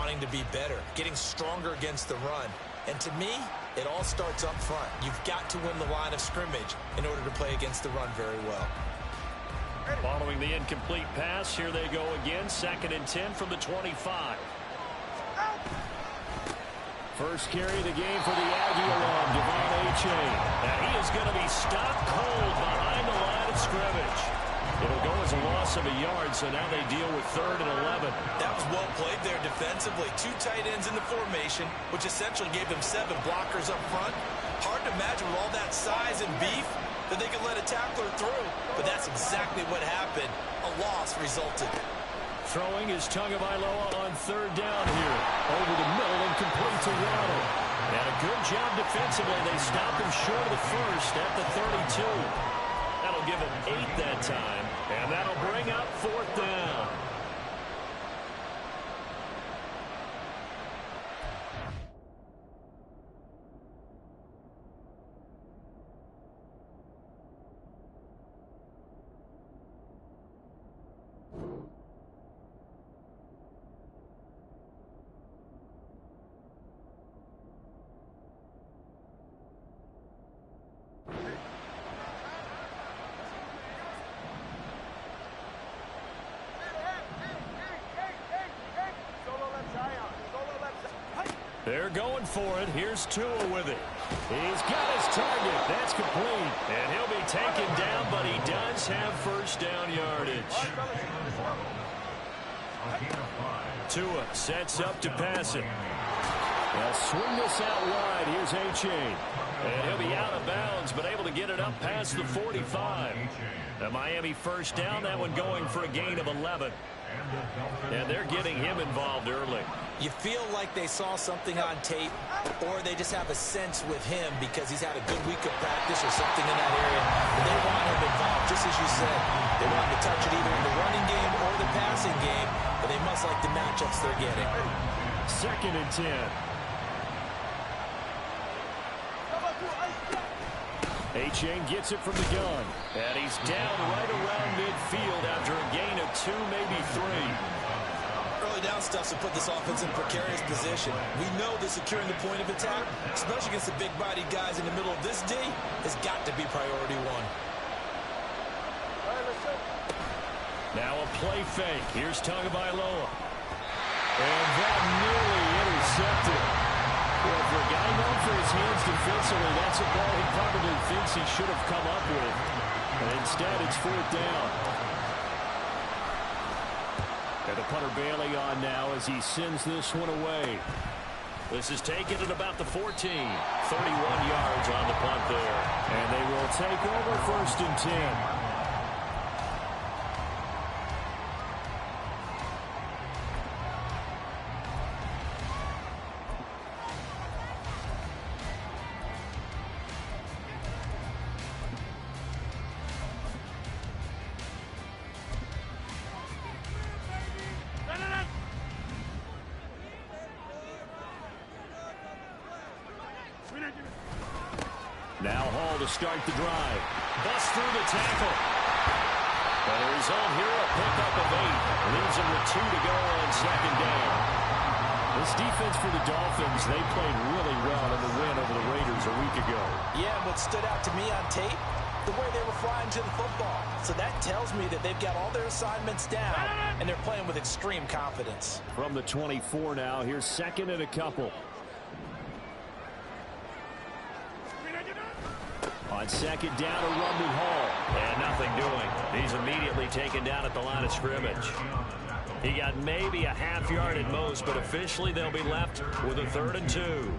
wanting to be better, getting stronger against the run. And to me, it all starts up front. You've got to win the line of scrimmage in order to play against the run very well. Following the incomplete pass, here they go again. 2nd and 10 from the 25. First carry of the game for the Aggie alum, Devon Achane. And he is going to be stopped cold behind the line of scrimmage. It'll go as a loss of a yard, so now they deal with 3rd and 11. That was well played there defensively. 2 tight ends in the formation, which essentially gave them 7 blockers up front. Hard to imagine with all that size and beef that they could let a tackler through. But that's exactly what happened. A loss resulted. Throwing is Tagovailoa on 3rd down here. Over the middle and complete to Waddle. And a good job defensively. They stopped him short of the first at the 32. That'll give him 8 that time. And that'll bring up 4th down. They're going for it. Here's Tua with it. He's got his target. That's complete. And he'll be taken down, but he does have 1st down yardage. Tua sets up to pass it. They'll swing this out wide. Here's Achane. And he'll be out of bounds, but able to get it up past the 45. The Miami 1st down, that one going for a gain of 11. And they're getting him involved early. You feel like they saw something on tape, or they just have a sense with him because he's had a good week of practice or something in that area. But they want him involved, just as you said. They want him to touch it either in the running game or the passing game, but they must like the matchups they're getting. 2nd and 10. Achane gets it from the gun. And he's down right around midfield after a gain of 2, maybe 3. Early down stuff to put this offense in a precarious position. We know that securing the point of attack, especially against the big-bodied guys in the middle of this D, has got to be priority 1. Now a play fake. Here's Tagovailoa. And that nearly intercepted. Well, for a guy known for his hands defensively, that's a ball he probably thinks he should have come up with. And instead, it's 4th down. And the punter bailing on now as he sends this one away. This is taken at about the 14. 31 yards on the punt there. And they will take over 1st and 10. Now Hall to start the drive. Bust through the tackle. And the result here, a pickup of 8. Leaves him with 2 to go on 2nd down. This defense for the Dolphins, they played really well in the win over the Raiders a week ago. Yeah, what stood out to me on tape, the way they were flying to the football. So that tells me that they've got all their assignments down, and they're playing with extreme confidence. From the 24 now, here's 2nd and a couple. On 2nd down, a run with Hall. And nothing doing. He's immediately taken down at the line of scrimmage. He got maybe a half yard at most, but officially they'll be left with a 3rd and 2.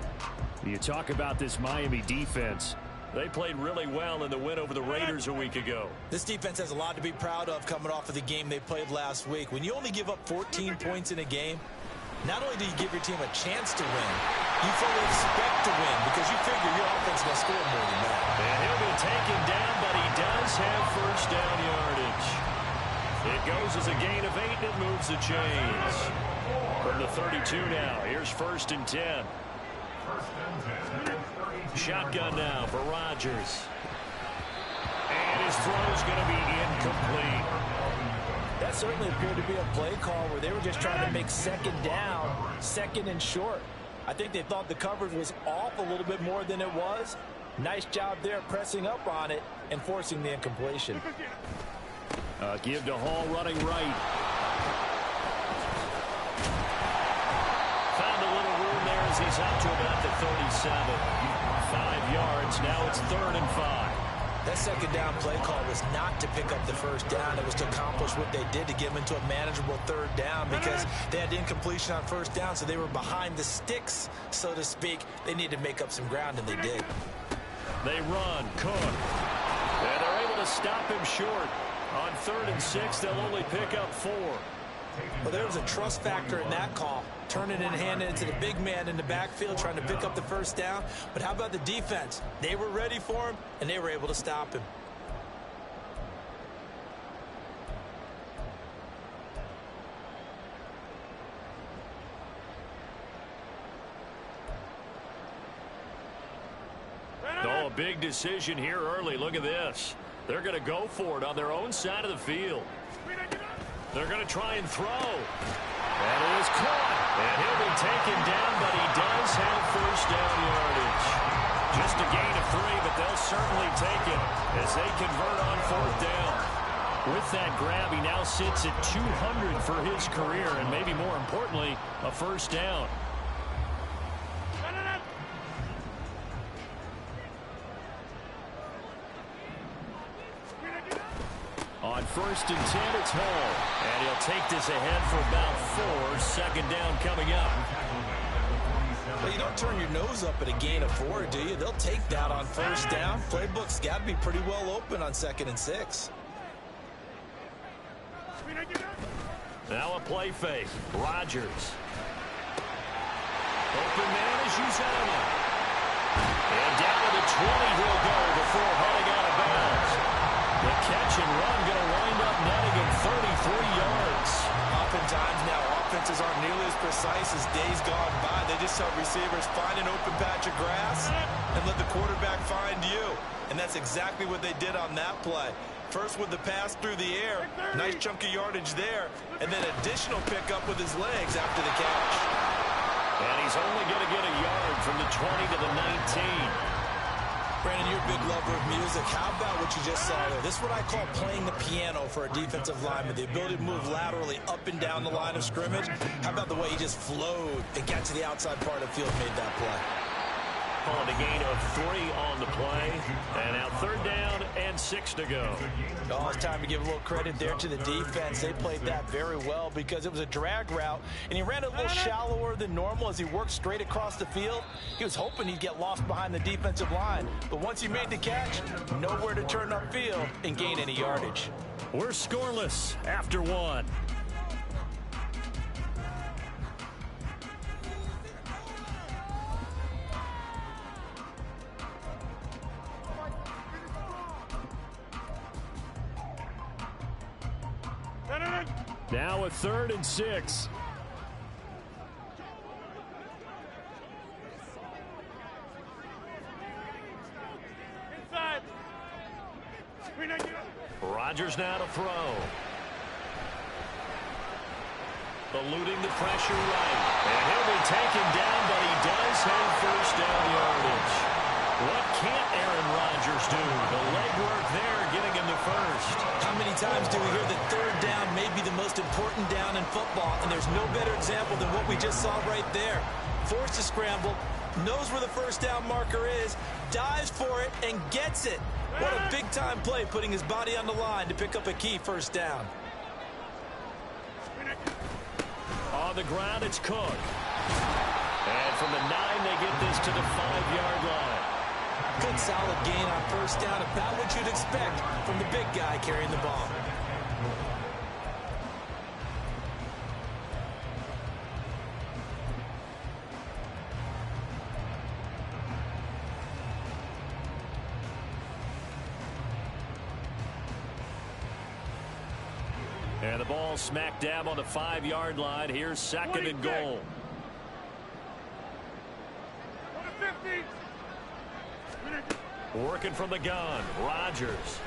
You talk about this Miami defense. They played really well in the win over the Raiders a week ago. This defense has a lot to be proud of coming off of the game they played last week. When you only give up 14 points in a game, not only do you give your team a chance to win, you fully expect to win because you figure your offense is going to score more than that. And he'll be taken down, but he does have 1st down yardage. It goes as a gain of 8, and it moves the chains. From the 32 now, here's 1st and 10. Shotgun now for Rodgers. And his throw's going to be incomplete. That certainly appeared to be a play call where they were just trying to make 2nd down second and short. I think they thought the coverage was off a little bit more than it was. Nice job there pressing up on it and forcing the incompletion. Give to Hall running right. Found a little room there as he's out to about the 37. 5 yards. Now it's 3rd and 5. That second down play call was not to pick up the first down. It was to accomplish what they did to get them into a manageable 3rd down because they had incompletion on first down, so they were behind the sticks, so to speak. They needed to make up some ground, and they did. They run. Cook. And they're able to stop him short. On 3rd and 6, they'll only pick up 4. Well, there was a trust factor in that call. Turning and handing it to the big man in the backfield, trying to pick up the first down. But how about the defense? They were ready for him, and they were able to stop him. Oh, a big decision here early. Look at this. They're going to go for it on their own side of the field. They're going to try and throw. And it is caught. And he'll be taken down, but he does have first down yardage. Just a gain of 3, but they'll certainly take it as they convert on 4th down. With that grab, he now sits at 200 for his career, and maybe more importantly, a first down. On 1st and 10, it's Hall. And he'll take this ahead for about 4. 2nd down coming up. Well, you don't turn your nose up at a gain of 4, do you? They'll take that on first down. Playbook's got to be pretty well open on 2nd and 6. Now a play fake. Rodgers. Open man is Uzama. And down to the 20 he'll go before heading out of bounds. The catch and run going to wind up netting him 33 yards. Oftentimes now, offenses aren't nearly as precise as days gone by. They just help receivers find an open patch of grass and let the quarterback find you. And that's exactly what they did on that play. First with the pass through the air, nice chunk of yardage there, and then additional pickup with his legs after the catch. And he's only going to get a yard from the 20 to the 19. Brandon, you're a big lover of music. How about what you just saw there? This is what I call playing the piano for a defensive lineman. The ability to move laterally up and down the line of scrimmage. How about the way he just flowed and got to the outside part of the field and made that play? Calling a gain of 3 on the play. And now 3rd down and 6 to go. Oh, it's time to give a little credit there to the defense. They played that very well because it was a drag route, and he ran a little shallower than normal as he worked straight across the field. He was hoping he'd get lost behind the defensive line, but once he made the catch, nowhere to turn upfield and gain any yardage. We're scoreless after 1. Now a 3rd and 6. Inside. Rodgers now to throw. Eluding the pressure right. And he'll be taken down, but he does have first down yardage. What can't Aaron Rodgers do? The legwork there getting him to first. How many times do we hear that 3rd down may be the most important down in football, and there's no better example than what we just saw right there. Forced to scramble, knows where the first down marker is, dives for it, and gets it. What a big-time play, putting his body on the line to pick up a key first down. On the ground, it's Cook. And from the 9, they get this to the 5-yard line. Good solid gain on first down, about what you'd expect from the big guy carrying the ball. And the ball smack dab on the 5-yard line. Here's 2nd and goal. Working from the gun, Rodgers.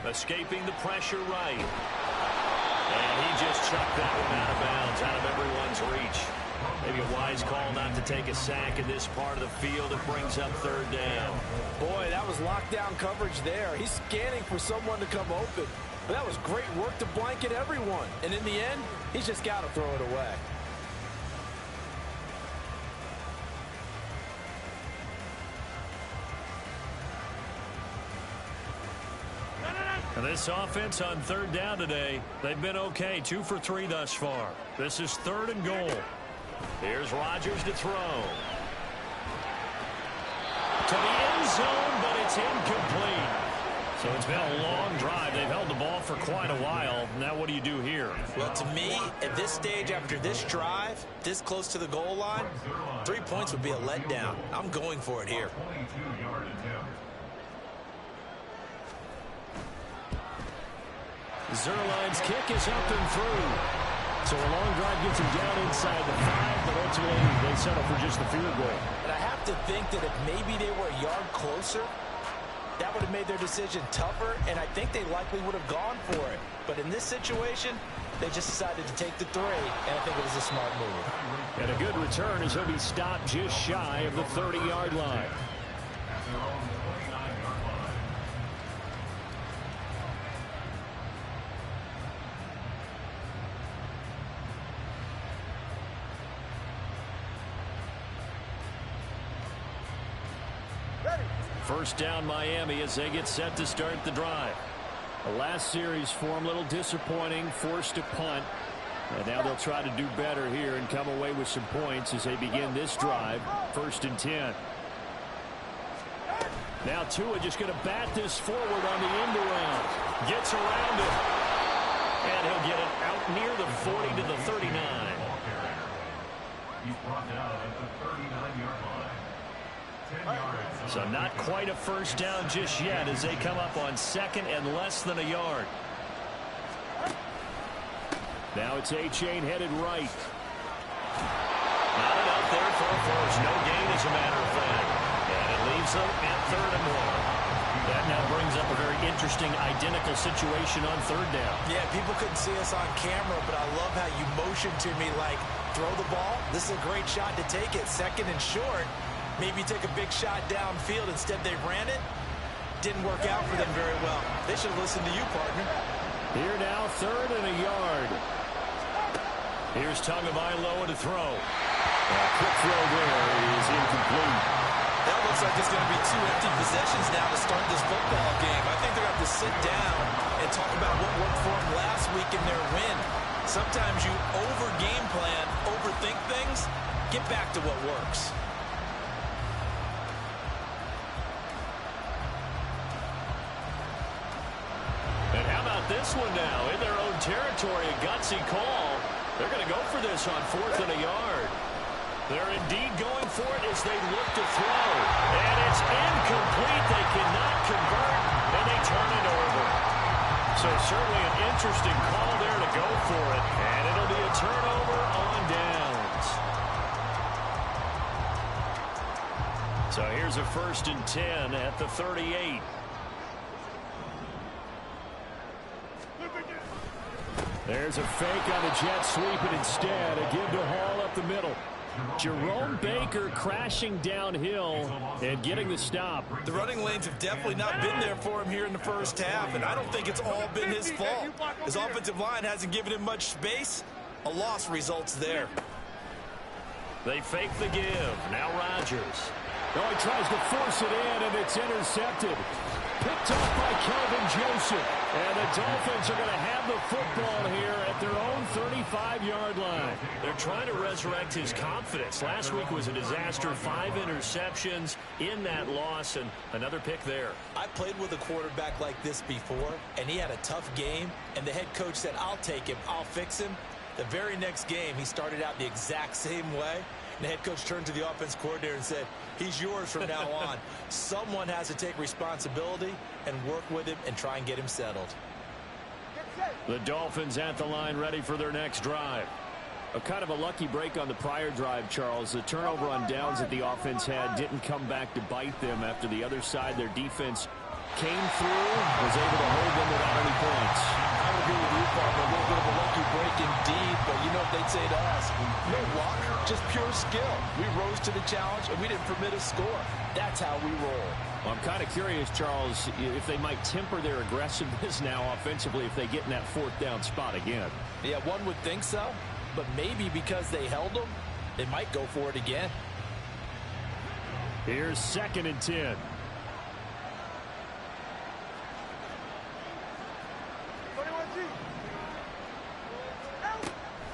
Escaping the pressure right. And he just chucked that one out of bounds, out of everyone's reach. They Maybe a wise call not to take a sack in this part of the field. It brings up third down. Boy, that was lockdown coverage there. He's scanning for someone to come open. But that was great work to blanket everyone. And in the end, he's just got to throw it away. And this offense on third down today, they've been okay. 2 for 3 thus far. This is 3rd and goal. Here's Rodgers to throw. To the end zone, but it's incomplete. So it's been a long drive. They've held the ball for quite a while. Now what do you do here? Well, to me, at this stage, after this drive, this close to the goal line, 3 points would be a letdown. I'm going for it here. Zerline's kick is up and through. So a long drive gets him down inside the 5, but ultimately they settle for just the field goal. And I have to think that if maybe they were a yard closer, that would have made their decision tougher, and I think they likely would have gone for it. But in this situation, they just decided to take the 3, and I think it was a smart move. And a good return as he'll be stopped just shy of the 30-yard line. First down Miami as they get set to start the drive. The last series for them a little disappointing, forced to punt. And now they'll try to do better here and come away with some points as they begin this drive. 1st and 10. Now Tua just going to bat this forward on the end around. Gets around it. And he'll get it out near the 40 to the 39. He's brought down at the 39-yard line. So not quite a first down just yet as they come up on 2nd and less than a yard. Now it's A-Chain headed right. Not enough there for a first. No gain as a matter of fact. And it leaves them at 3rd and 1. That now brings up a very interesting identical situation on 3rd down. Yeah, people couldn't see us on camera, but I love how you motioned to me like, throw the ball. This is a great shot to take it. 2nd and short. Maybe take a big shot downfield. Instead, they ran it. Didn't work out for them very well. They should have listened to you, partner. Here now, 3rd and a yard. Here's Tagovailoa to throw. A quick throw there is incomplete. That looks like it's going to be 2 empty possessions now to start this football game. I think they're going to have to sit down and talk about what worked for them last week in their win. Sometimes you over-game plan, overthink things. Get back to what works. This one now in their own territory, a gutsy call. They're going to go for this on 4th and a yard. They're indeed going for it as they look to throw. And it's incomplete. They cannot convert, and they turn it over. So certainly an interesting call there to go for it. And it'll be a turnover on downs. So here's a 1st and 10 at the 38. There's a fake on the jet sweep, and instead a give to Hall up the middle. Jerome Baker crashing downhill and getting the stop. The running lanes have definitely not been there for him here in the first half, and I don't think it's all been his fault. His offensive line hasn't given him much space. A loss results there. They fake the give. Now Rodgers. Oh, he tries to force it in, and it's intercepted. Picked off by Kelvin Joseph. And the Dolphins are going to have the football here at their own 35-yard line. They're trying to resurrect his confidence. Last week was a disaster. 5 interceptions in that loss, and another pick there. I played with a quarterback like this before, and he had a tough game, and the head coach said, I'll take him, I'll fix him. The very next game, he started out the exact same way. And the head coach turned to the offense coordinator and said, he's yours from now on. Someone has to take responsibility and work with him and try and get him settled. The Dolphins at the line ready for their next drive. A kind of a lucky break on the prior drive, Charles. The turnover on downs that the offense had didn't come back to bite them after the other side. Their defense came through, was able to hold them without any points. I would agree with you, partner. A little bit of a lucky break indeed, but you know what they'd say to us. No luck, just pure skill. We rose to the challenge, and we didn't permit a score. That's how we roll. Well, I'm kind of curious, Charles, if they might temper their aggressiveness now offensively if they get in that fourth down spot again. Yeah, one would think so, but maybe because they held them, they might go for it again. Here's 2nd and 10.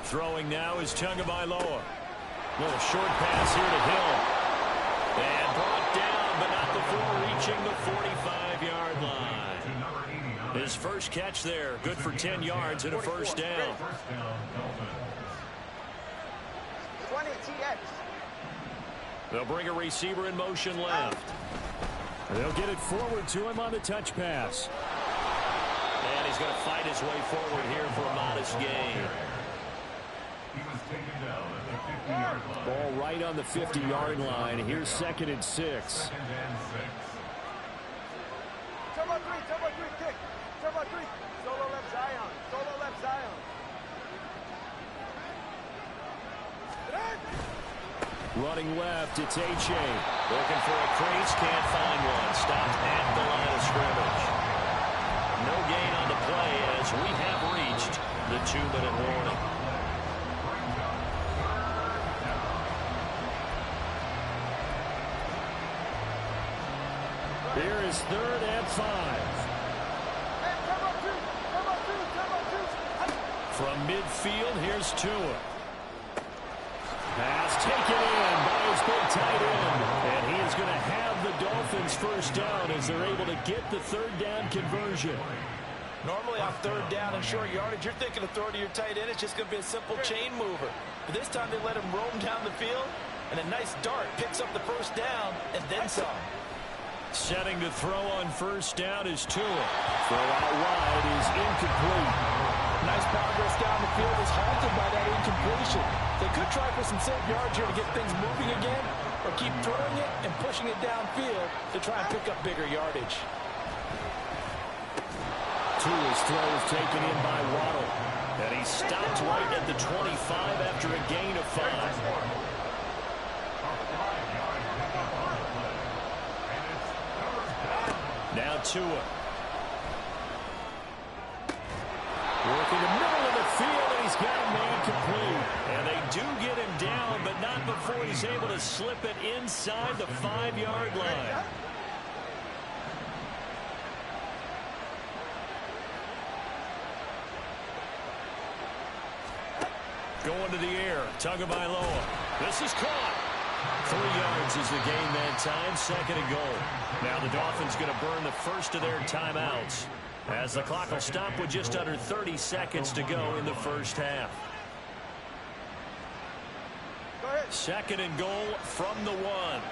Throwing now is Tagovailoa. Little short pass here to Hill. And brought down, but not before reaching the 45-yard line. His first catch there, good for 10 yards and a first down. 20 TX. They'll bring a receiver in motion left. They'll get it forward to him on the touch pass. And he's going to fight his way forward here for a modest gain. Ball right on the 50-yard line. Here's 2nd and 6. Turbo 3, kick. Turbo 3. Solo left Zion. Solo left Zion. Running left, it's Achane. Looking for a crease, can't find one. Stopped at the line of scrimmage. No gain on the play as we have reached the 2-minute warning. Here is 3rd and 5. From midfield, here's Tua. Pass taken in by his big tight end. And he is going to have the Dolphins first down as they're able to get the 3rd down conversion. Normally on 3rd down and short yardage, you're thinking of throwing to your tight end. It's just going to be a simple chain mover. But this time they let him roam down the field, and a nice dart picks up the first down and then some. Setting to throw on first down is Tua. Throw out wide is incomplete. Nice progress down the field is halted by that incompletion. They could try for some safe yards here to get things moving again, or keep throwing it and pushing it downfield to try and pick up bigger yardage. Tua's throw is taken in by Waddle. And he stopped right at the 25 after a gain of 5. Now Tua. Working the middle of the field, and he's got a man complete. And they do get him down, but not before he's able to slip it inside the 5-yard line. Going to the air, Tagovailoa. This is caught. 3 yards is the gain that time, 2nd and goal. Now the Dolphins going to burn the first of their timeouts as the clock will stop with just under 30 seconds to go in the first half. 2nd and goal from the 1.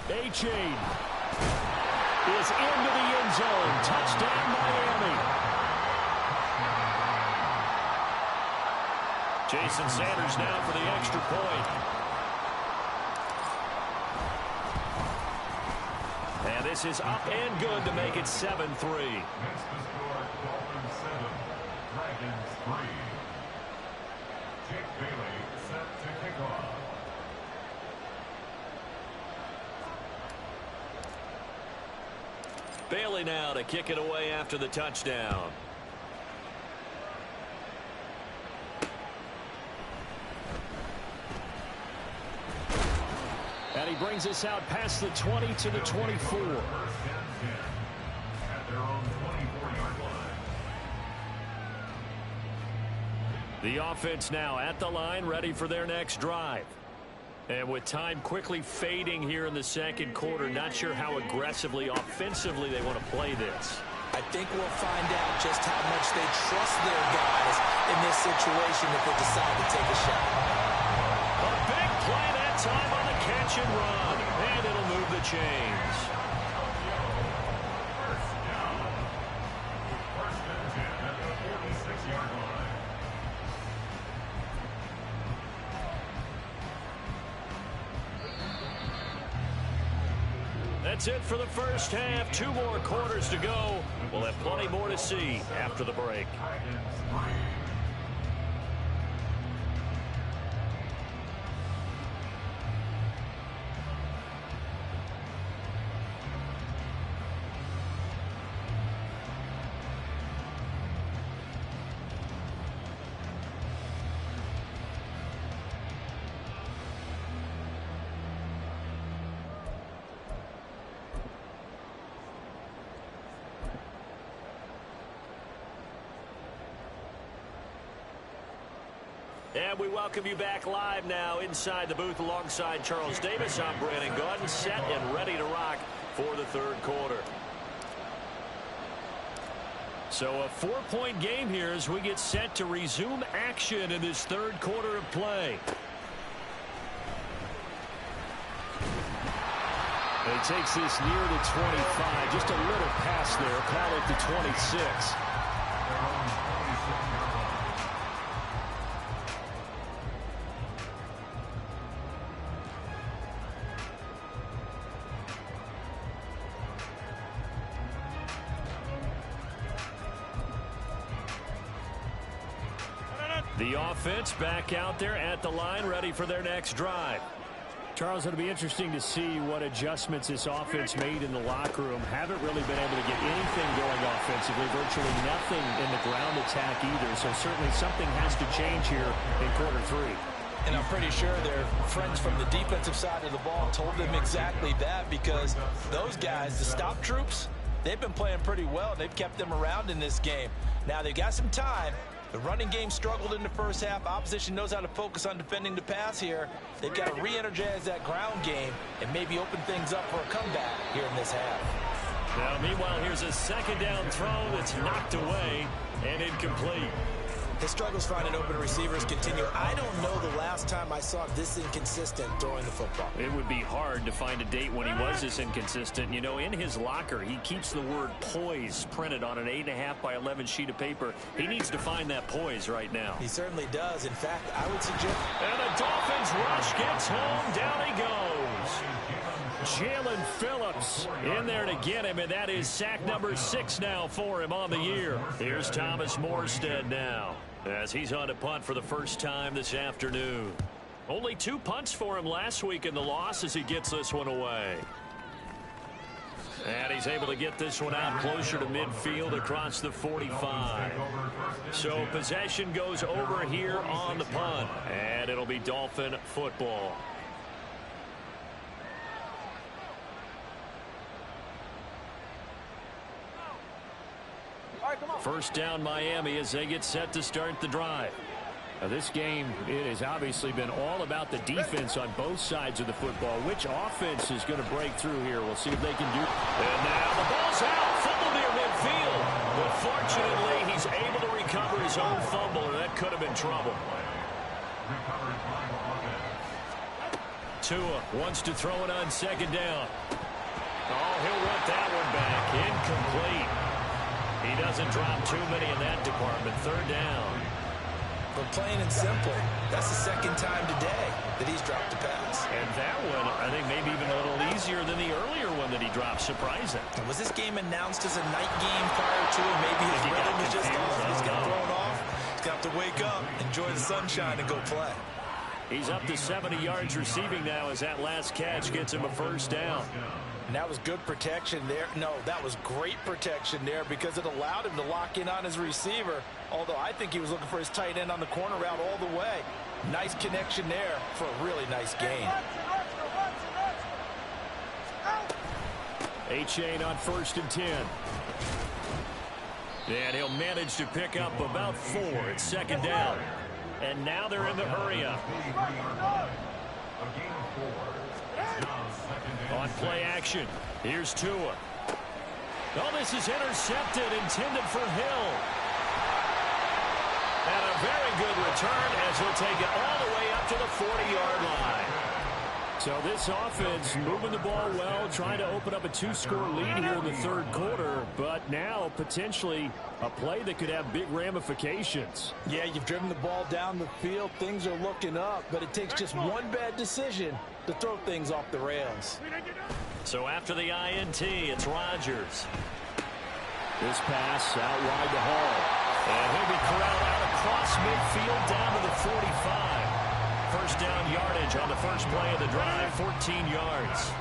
Achane is into the end zone. Touchdown, Miami. Jason Sanders now for the extra point. And this is up and good to make it 7-3. Bailey now to kick it away after the touchdown. And he brings us out past the 20 to the 24. The offense now at the line, ready for their next drive. And with time quickly fading here in the second quarter, not sure how aggressively, offensively they want to play this. I think we'll find out just how much they trust their guys in this situation if they decide to take a shot. A big play that time on the catch and run, and it'll move the chains. That's it for the first half. 2 more quarters to go. We'll have plenty more to see after the break. And we welcome you back live now inside the booth alongside Charles Davis. I'm Brandon Gaudin, set and ready to rock for the third quarter. So a 4-point game here as we get set to resume action in this third quarter of play. He takes this near the 25. Just a little pass there. Call it the 26. The offense back out there at the line, ready for their next drive. Charles, it'll be interesting to see what adjustments this offense made in the locker room. Haven't really been able to get anything going offensively, virtually nothing in the ground attack either. So certainly something has to change here in quarter 3. And I'm pretty sure their friends from the defensive side of the ball told them exactly that, because those guys, the stop troops, they've been playing pretty well. They've kept them around in this game. Now they've got some time. The running game struggled in the first half. Opposition knows how to focus on defending the pass here. They've got to re-energize that ground game and maybe open things up for a comeback here in this half. Now, meanwhile, here's a second down throw that's knocked away and incomplete. His struggles finding open receivers continue. I don't know the last time I saw this inconsistent throwing the football. It would be hard to find a date when he was this inconsistent. You know, in his locker, he keeps the word poise printed on an 8.5 by 11 sheet of paper. He needs to find that poise right now. He certainly does. In fact, I would suggest... And the Dolphins rush gets home. Down he goes. Jalen Phillips in there to get him, and that is sack number 6 now for him on the year. Here's Thomas Morstead now, as he's on to punt for the first time this afternoon. Only 2 punts for him last week in the loss as he gets this one away. And he's able to get this one out closer to midfield across the 45. So possession goes over here on the punt, and it'll be Dolphin football. First down Miami as they get set to start the drive. Now this game, it has obviously been all about the defense on both sides of the football. Which offense is going to break through here? We'll see if they can do it. And now the ball's out. Fumble near midfield. But fortunately, he's able to recover his own fumble, and that could have been trouble. Tua wants to throw it on second down. Oh, he'll want that one back. Incomplete. He doesn't drop too many in that department. Third down. But plain and simple, that's the second time today that he's dropped a pass. And that one, I think, maybe even a little easier than the earlier one that he dropped. Surprising. Was this game announced as a night game prior to it? Maybe his rhythm was just off. He's got thrown off. He's got to wake up, enjoy the sunshine, and go play. He's up to 70 yards receiving now as that last catch gets him a first down. And that was good protection there. No, that was great protection there because it allowed him to lock in on his receiver. Although I think he was looking for his tight end on the corner route all the way. Nice connection there for a really nice gain. A-Chain on 1st and 10. And he'll manage to pick up about 4. It's second down. And now they're in the hurry up. On play action, here's Tua. Oh, this is intercepted, intended for Hill. And a very good return as he'll take it all the way up to the 40-yard line. So this offense moving the ball well, trying to open up a 2-score lead here in the third quarter, but now potentially a play that could have big ramifications. Yeah, you've driven the ball down the field. Things are looking up, but it takes just one bad decision to throw things off the rails. So after the INT, it's Rodgers. This pass out wide to Hall. And he'll be corralled out across midfield down to the 45. First down yardage on the first play of the drive, 14 yards.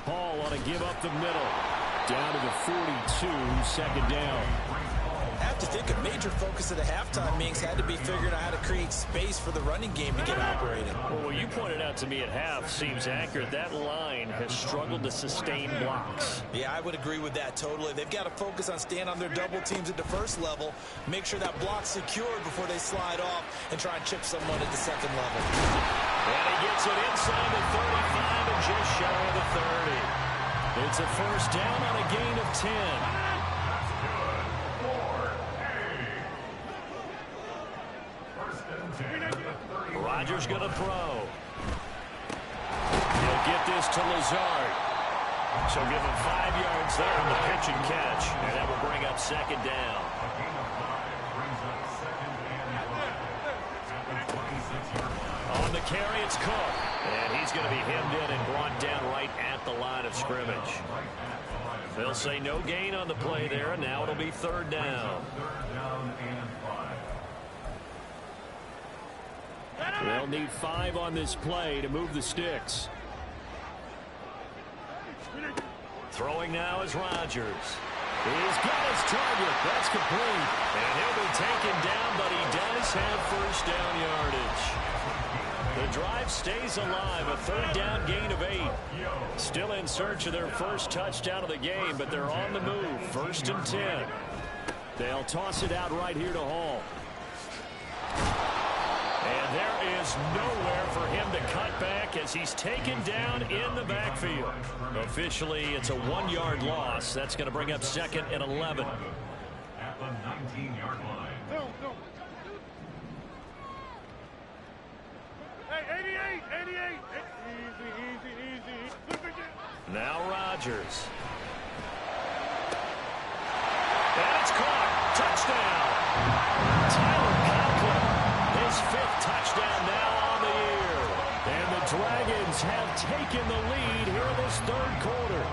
Hall on a give up the middle. Down to the 42, second down. I have to think a major focus of the halftime meetings had to be figuring out how to create space for the running game to get operating. Well, what you pointed out to me at half seems accurate. That line has struggled to sustain blocks. Yeah, I would agree with that totally. They've got to focus on staying on their double teams at the first level, make sure that block's secured before they slide off and try and chip someone at the second level. And he gets it inside the 35 and just shy of the 30. It's a first down on a gain of 10. Rodgers going to throw. He'll get this to Lazard. So give him 5 yards there on the pitch and catch. And that will bring up second down. On the carry, it's Cook. And he's going to be hemmed in and brought down right at the line of scrimmage. They'll say no gain on the play there, and now it'll be third down. They'll need 5 on this play to move the sticks. Throwing now is Rodgers. He's got his target. That's complete. And he'll be taken down, but he does have first down yardage. The drive stays alive. A third down gain of 8. Still in search of their first touchdown of the game, but they're on the move. First and 10. They'll toss it out right here to Hall. And there is nowhere for him to cut back as he's taken down in the backfield. Officially, it's a 1-yard loss. That's going to bring up second and 11. At the 19-yard line. Hey, 88. Easy. Now Rodgers. And it's caught. Touchdown. Tyler Conklin. His 5th touchdown now on the year. And the Dragons have taken the lead here in this third quarter.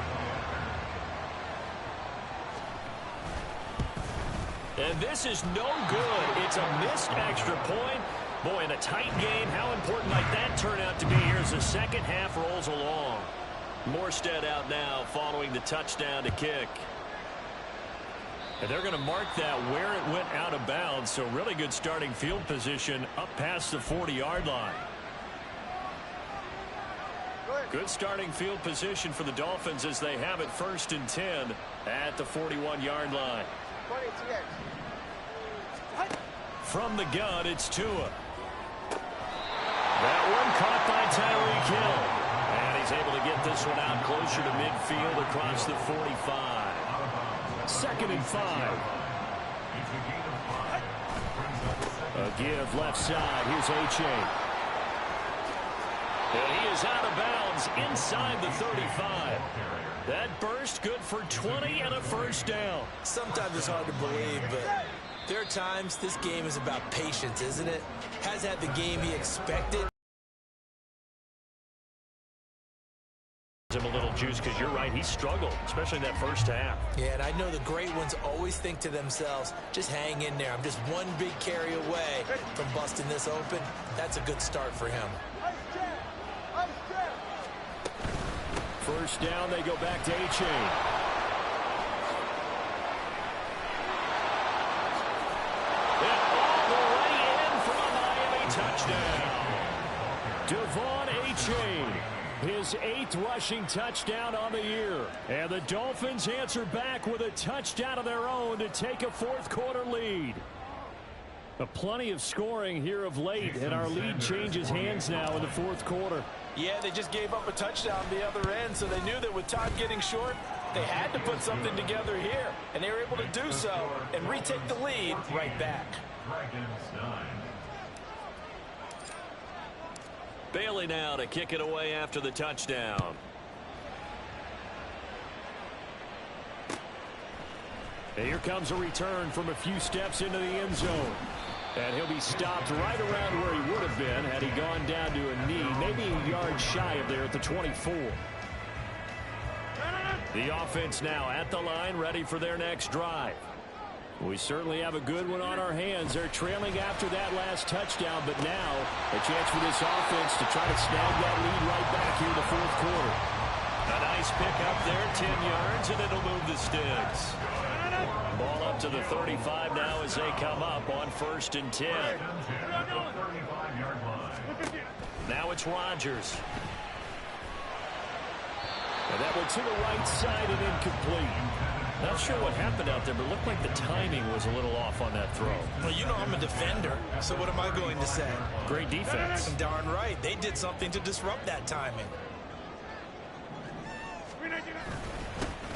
And this is no good. It's a missed extra point. Boy, in a tight game, how important might that turn out to be here as the second half rolls along. Morstead out now following the touchdown to kick. And they're going to mark that where it went out of bounds. So really good starting field position up past the 40-yard line. Good starting field position for the Dolphins as they have it first and 10 at the 41-yard line. From the gun, it's Tua. That one caught by Tyreek Hill. And he's able to get this one out closer to midfield across the 45. Second and 5. A give left side. Here's H.A. And he is out of bounds inside the 35. That burst good for 20 and a first down. Sometimes it's hard to believe, but there are times this game is about patience, isn't it? Has had the game he expected. Him a little juice because you're right, he struggled, especially in that first half. Yeah, and I know the great ones always think to themselves, just hang in there. I'm just one big carry away from busting this open. That's a good start for him. First down, they go back to H.A. All the way in for a Miami touchdown. Devon H.A. his 8th rushing touchdown on the year. And the Dolphins answer back with a touchdown of their own to take a fourth-quarter lead. Plenty of scoring here of late, and our lead changes hands now in the fourth quarter. Yeah, they just gave up a touchdown the other end, so they knew that with time getting short, they had to put something together here, and they were able to do so and retake the lead right back. Bailey now to kick it away after the touchdown. And here comes a return from a few steps into the end zone. And he'll be stopped right around where he would have been had he gone down to a knee, maybe a yard shy of there at the 24. The offense now at the line, ready for their next drive. We certainly have a good one on our hands. They're trailing after that last touchdown, but now a chance for this offense to try to snag that lead right back here in the fourth quarter. A nice pick up there, 10 yards, and it'll move the sticks. Ball up to the 35 now as they come up on 1st and 10. Now it's Rodgers. And that one to the right side and incomplete. Not sure what happened out there, but it looked like the timing was a little off on that throw. Well, you know I'm a defender, so what am I going to say? Great defense. Darn right. They did something to disrupt that timing.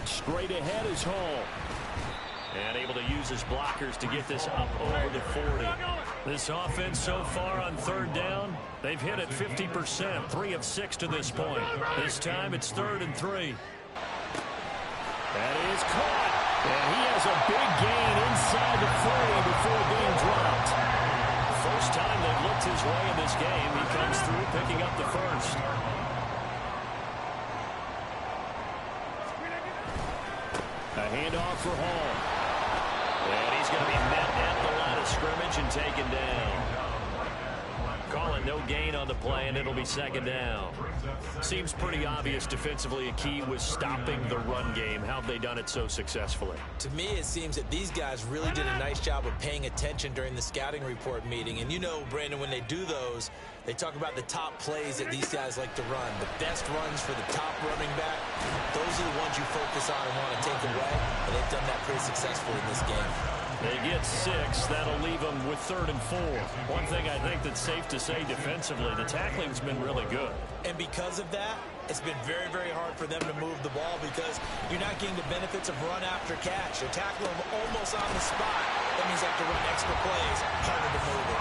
Straight ahead is Hall. And able to use his blockers to get this up over the 40. This offense so far on 3rd down, they've hit it 50%, 3 of 6 to this point. This time it's 3rd and 3. That is caught. And he has a big gain inside the 40 before being dropped. First time they've looked his way in this game. He comes through picking up the first. A handoff for Hall. And he's going to be met at the line of scrimmage and taken down. Calling no gain on the play, and it'll be 2nd down. Seems pretty obvious defensively a key was stopping the run game. How have they done it so successfully? To me, it seems that these guys really did a nice job of paying attention during the scouting report meeting. And you know, Brandon, when they do those, they talk about the top plays that these guys like to run. The best runs for the top running back, those are the ones you focus on and want to take away. And they've done that pretty successfully in this game. They get 6. That'll leave them with 3rd and 4. One thing I think that's safe to say defensively, the tackling's been really good. And because of that, it's been very, very hard for them to move the ball because you're not getting the benefits of run after catch. They're tackling them almost on the spot. That means they have to run extra plays, harder to move it.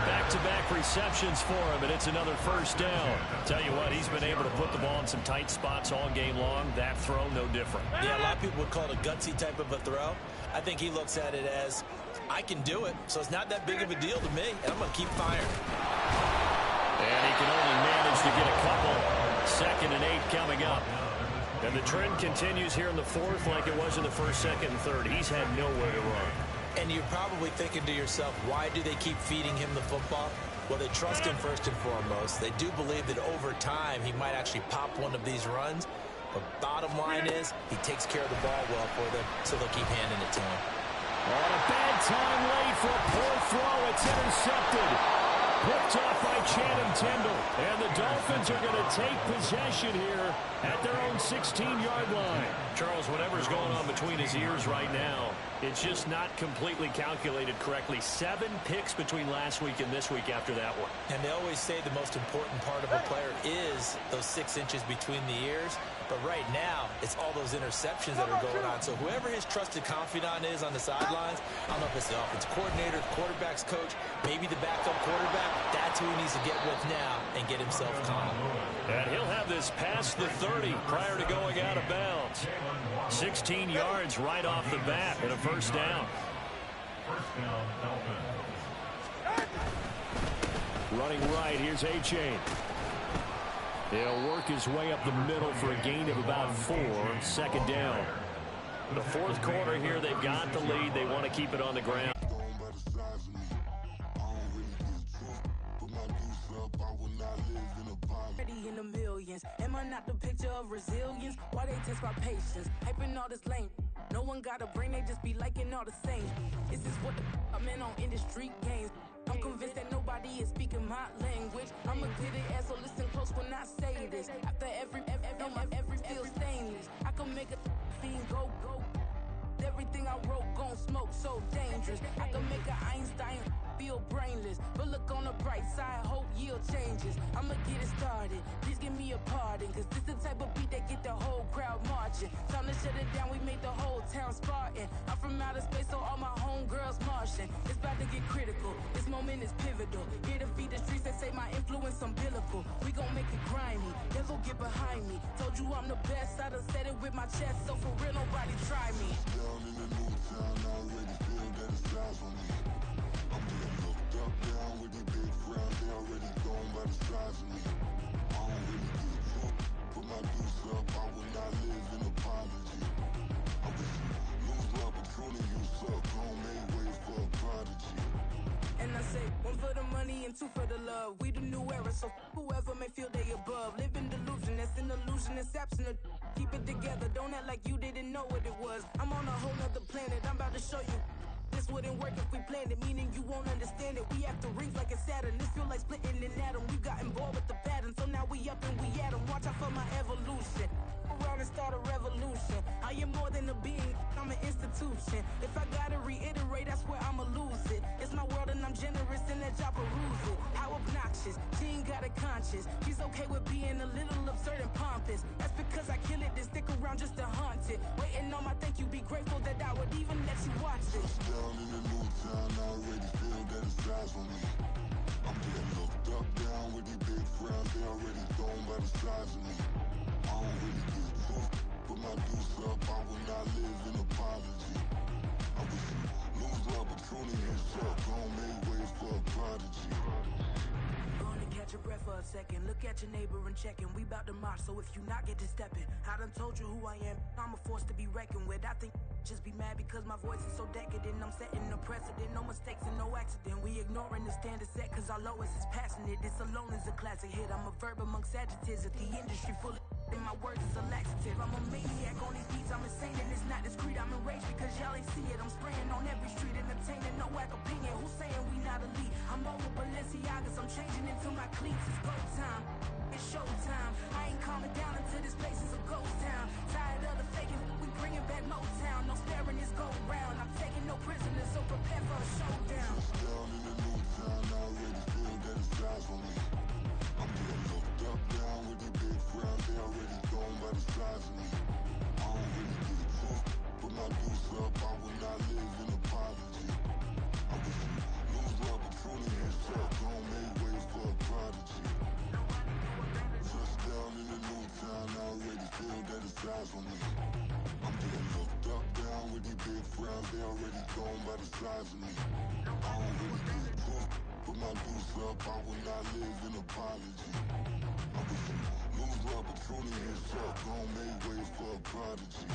Back-to-back receptions for him, and it's another 1st down. Tell you what, he's been able to put the ball in some tight spots all game long. That throw, no different. Yeah, a lot of people would call it a gutsy type of a throw. I think he looks at it as, I can do it, so it's not that big of a deal to me, and I'm going to keep firing. And he can only manage to get a couple. 2nd and 8 coming up. And the trend continues here in the 4th like it was in the 1st, 2nd, and 3rd. He's had nowhere to run. And you're probably thinking to yourself, why do they keep feeding him the football? Well, they trust him first and foremost. They do believe that over time he might actually pop one of these runs. But bottom line is, he takes care of the ball well for them, so they'll keep handing it to him. On a bad time late for a poor throw. It's intercepted. Picked off by Channing Tindall. And the Dolphins are going to take possession here at their own 16-yard line. Charles, whatever's going on between his ears right now, it's just not completely calculated correctly. 7 picks between last week and this week after that one. And they always say the most important part of a player is those 6 inches between the ears. But right now, it's all those interceptions that are going on. So whoever his trusted confidant is on the sidelines, I don't know if it's the offensive coordinator, the quarterback's coach, maybe the backup quarterback, that's who he needs to get with now and get himself calm. And he'll have this past the 30 prior to going out of bounds. 16 yards right off the bat and a 1st down. Running right, here's A-Chain. He'll work his way up the middle for a gain of about 4. 2nd down. The 4th quarter here, they've got the lead. They want to keep it on the ground. In the millions, am I not the picture of resilience? Why they test my patience? Hyping all this lame. No one got a brain, they just be liking all the same. This is what the I'm in on industry games. I'm convinced that nobody is speaking my language. I'ma clear the air, so listen close when I say this. After every feel stainless, I can make a fiend go. Everything I wrote gon' smoke, so dangerous. I can make an Einstein feel brainless, but look on the bright side, hope yield changes. I'ma get it started, please give me a pardon, cause this the type of beat that get the whole crowd marching. Time to shut it down, we made the whole town Spartan. I'm from outer space, so all my homegirls Martian. It's about to get critical, this moment is pivotal. Here to feed the streets, they say my influence umbilical. We gon' make it grimy, never get behind me. Told you I'm the best, I done said it with my chest, so for real nobody try me. I'm getting looked up, down with these big crowds. They already gone by the size of me. I don't really give a fuck. Put my deuce up, I will not live in apology. I wish you lose the opportunity, you suck. Don't make way for a prodigy. And I say, one for the money and two for the love. We the new era, so whoever may feel they above. Live in delusion, that's an illusion, it's absent of. Keep it together, don't act like you didn't know what it was. I'm on a whole nother planet, I'm about to show you. This wouldn't work if we planned it, meaning you won't understand it. We after rings like a Saturn, this feel like splitting an atom. We got involved with the pattern, so now we up and we at 'em. Watch out for my evolution. Around and start a revolution. I am more than a being, I'm an institution. If I gotta reiterate, that's where I'ma lose it. It's my world and I'm generous and that y'all peruse it. How obnoxious, she ain't got a conscience. She's okay with being a little absurd and pompous. That's because I kill it, then stick around just to haunt it. Waiting on my thank you, be grateful that I would even let you watch it. Down in the new town, I already feel that it's size for me. I'm getting looked up, down with these big crowds. They already gone by the size of me. I don't really give a fuck. Put my deuce up, I will not live in apology. I wish you lose the opportunity, you suck. Don't make way for a prodigy. Gonna catch your breath for a second. Look at your neighbor and check him. We bout to march, so if you not get to stepping. I done told you who I am. I'm a force to be reckoned with. I think just be mad because my voice is so decadent. I'm setting a precedent. No mistakes and no accident. We ignoring the standard set because our lowest is passionate. This alone is a classic hit. I'm a verb amongst adjectives. If the industry full of and my words is a laxative. I'm a maniac on these beats. I'm insane and it's not discreet. I'm enraged because y'all ain't see it. I'm spraying on every street, entertaining no whack opinion. Who's saying we not elite? I'm over Balenciagas. I'm changing into my cleats. It's go time. It's showtime. I ain't calming down until this place is a ghost town. Tired of the faking. We bringing back Motown. No sparing this go round. I'm taking no prisoners, so prepare for a showdown. Down in the new town, I already feel that it's size for me. I'm getting looked up, down with these big crowds. They already gone by the size of me. I don't really give a fuck. Put my deuce up, I will not live in apology. I wish you lose the opportunity, you suck. Don't make way for a prodigy. Just down in the new town, I already feel that it's size for me. I'm getting looked up, down with these big crowds. They already gone by the size of me. I don't really give a fuck. Put my deuce up, I will not live in apology. I wish you lose the opportunity, you suck. Don't make way for a prodigy.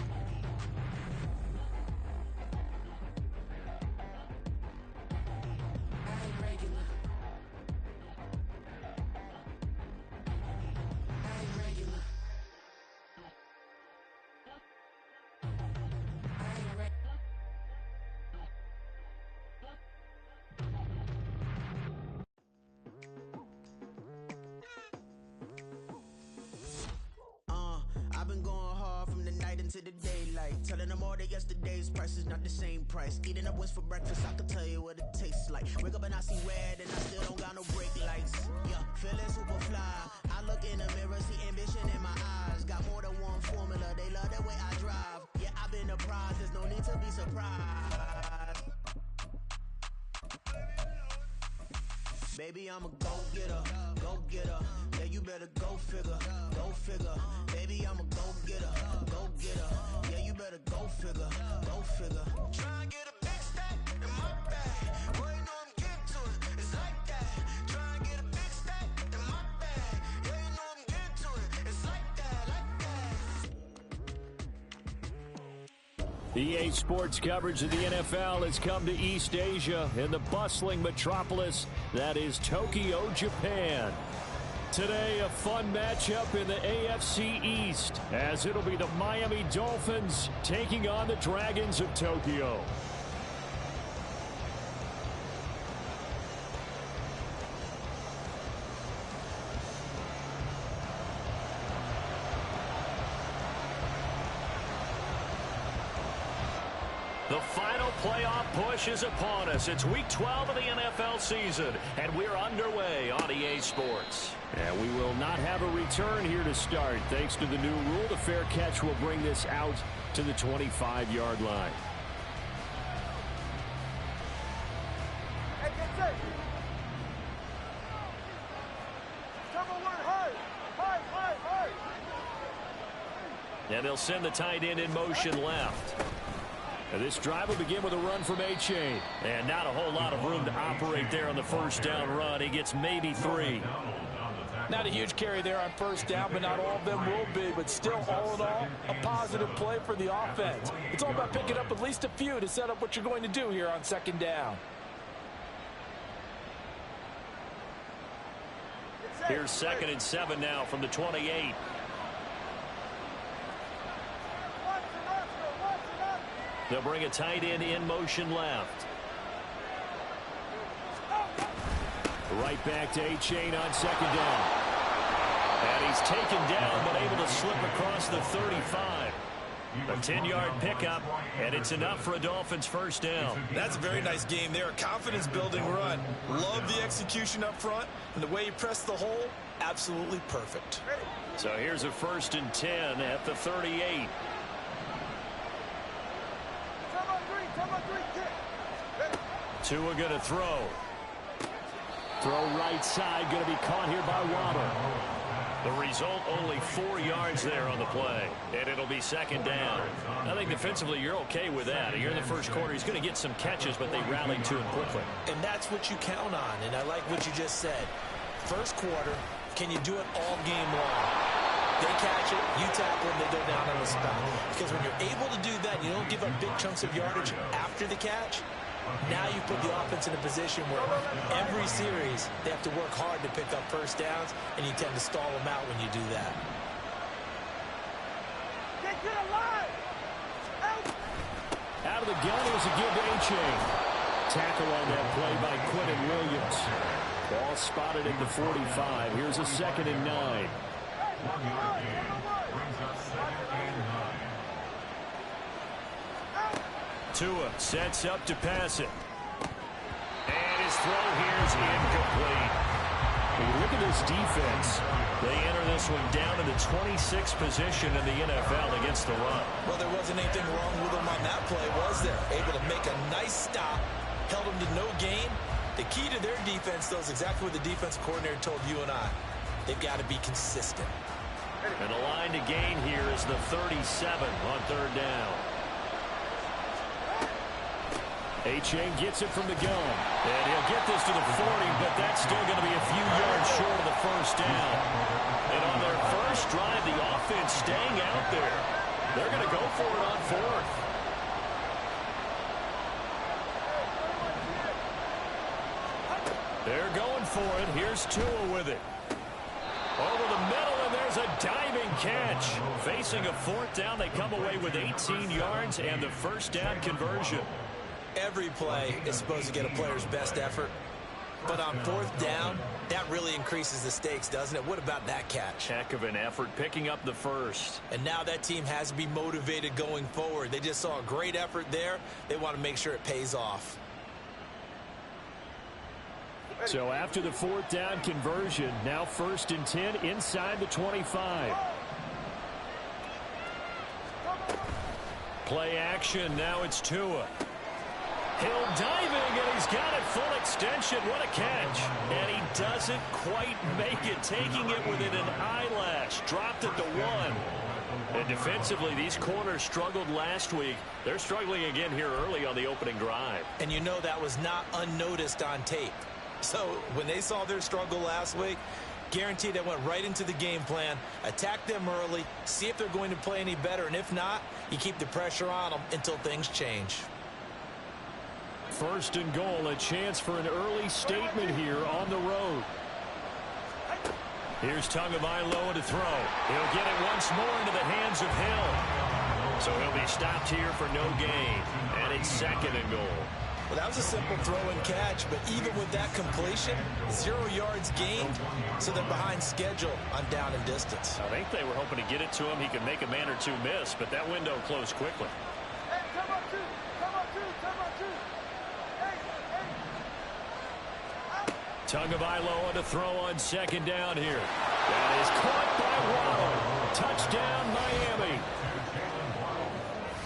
I ain't regular. I ain't regular. I ain't regular. I've been going hard from the night into the daylight. Telling them all that yesterday's price is not the same price. Eating up wings for breakfast, I can tell you what it tastes like. Wake up and I see red and I still don't got no brake lights. Yeah, feeling super fly. I look in the mirror, see ambition in my eyes. Got more than one formula, they love the way I drive. Yeah, I've been a prize, there's no need to be surprised. Baby, I'm a go-getter, go-getter. Yeah, you better go figure, go figure. Baby, I'm a go-getter, go-getter. Yeah, you better go figure, go figure. Try and get a big stack in my bag. Boy, you know I'm getting to it, it's like that. Try and get a big stack in my bag. Yeah, you know I'm getting to it, it's like that, like that. EA Sports coverage of the NFL has come to East Asia in the bustling metropolis that is Tokyo, Japan. Today, a fun matchup in the AFC East, as it'll be the Miami Dolphins taking on the Dragons of Tokyo. The final playoff push is upon us. It's week 12 of the NFL season, and we're underway on EA Sports. And we will not have a return here to start. Thanks to the new rule, the fair catch will bring this out to the 25-yard line. Hey, get set. Double one, hard. Hard, hard, hard. And they'll send the tight end in motion left. And this drive will begin with a run from A-Chain. And not a whole lot of room to operate there on the first down run. He gets maybe 3. Not a huge carry there on first down, but not all of them will be. But still, all in all, a positive play for the offense. It's all about picking up at least a few to set up what you're going to do here on second down. Here's 2nd and 7 now from the 28. They'll bring a tight end in motion left. Right back to A-Chain on second down. And he's taken down, but able to slip across the 35. A 10-yard pickup, and it's enough for a Dolphins first down. That's a very nice game there. A confidence-building run. Love the execution up front, and the way he pressed the hole, absolutely perfect. So here's a 1st and 10 at the 38. Tua going to throw. Throw right side, going to be caught here by Waddle. The result, only 4 yards there on the play, and it'll be 2nd down. I think defensively you're okay with that. Here in the first quarter, he's going to get some catches, but they rallied to him quickly. And that's what you count on, and I like what you just said. First quarter, can you do it all game long? They catch it, you tackle them, they go down on the spot. Because when you're able to do that, you don't give up big chunks of yardage after the catch. Now you put the offense in a position where every series they have to work hard to pick up first downs, and you tend to stall them out when you do that. Out of the gun, here's a give to A-Chain. Tackle on that play by Quentin Williams. Ball spotted at the 45. Here's a 2nd and 9. Tua sets up to pass it. And his throw here is incomplete. When you look at this defense, they enter this one down in the 26th position in the NFL against the run. Well, there wasn't anything wrong with him on that play, was there? Able to make a nice stop, held him to no gain. The key to their defense, though, is exactly what the defensive coordinator told you and I. They've got to be consistent. And the line to gain here is the 37 on 3rd down. A-Chain gets it from the gun. And he'll get this to the 40, but that's still going to be a few yards short of the first down. And on their first drive, the offense staying out there. They're going to go for it on 4th. They're going for it. Here's Tua with it. Over the middle, and there's a diving catch. Facing a 4th down, they come away with 18 yards and the first down conversion. Every play is supposed to get a player's best effort. But on 4th down, that really increases the stakes, doesn't it? What about that catch? Heck of an effort picking up the first. And now that team has to be motivated going forward. They just saw a great effort there. They want to make sure it pays off. So after the 4th down conversion, now 1st and 10 inside the 25. Play action. Now it's Tua. Hill diving, and he's got it full extension. What a catch. And he doesn't quite make it, taking it within an eyelash. Dropped it to 1. And defensively, these corners struggled last week. They're struggling again here early on the opening drive. And you know that was not unnoticed on tape. So when they saw their struggle last week, guaranteed they went right into the game plan, attack them early, see if they're going to play any better. And if not, you keep the pressure on them until things change. 1st and goal, a chance for an early statement here on the road. Here's Tagovailoa to throw. He'll get it once more into the hands of Hill. So he'll be stopped here for no gain. And it's 2nd and goal. Well, that was a simple throw and catch, but even with that completion, 0 yards gained, so they're behind schedule on down and distance. I think they were hoping to get it to him. He could make a man or two miss, but that window closed quickly. Hey, come on, 2. Come on, 2. Come on, 2. Tagovailoa to throw on 2nd down here. That is caught by Waddle. Touchdown, Miami.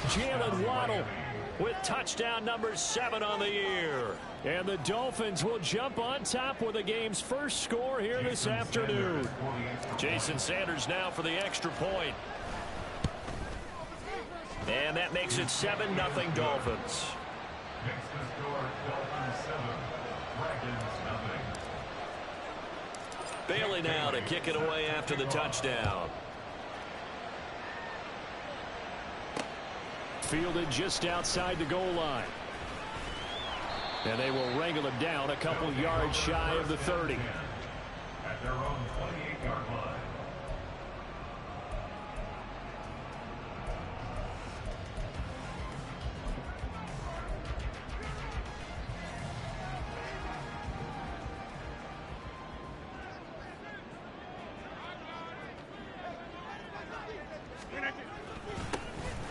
Jalen Waddle with touchdown number 7 on the year. And the Dolphins will jump on top with the game's first score here this afternoon. Jason Sanders now for the extra point. And that makes it 7-0 Dolphins. Makes the score Dolphins 7, Dragons 0. Bailey now to kick it away after the touchdown. Fielded just outside the goal line. And they will wrangle him down a couple yards shy of the 30. At their own 28-yard line.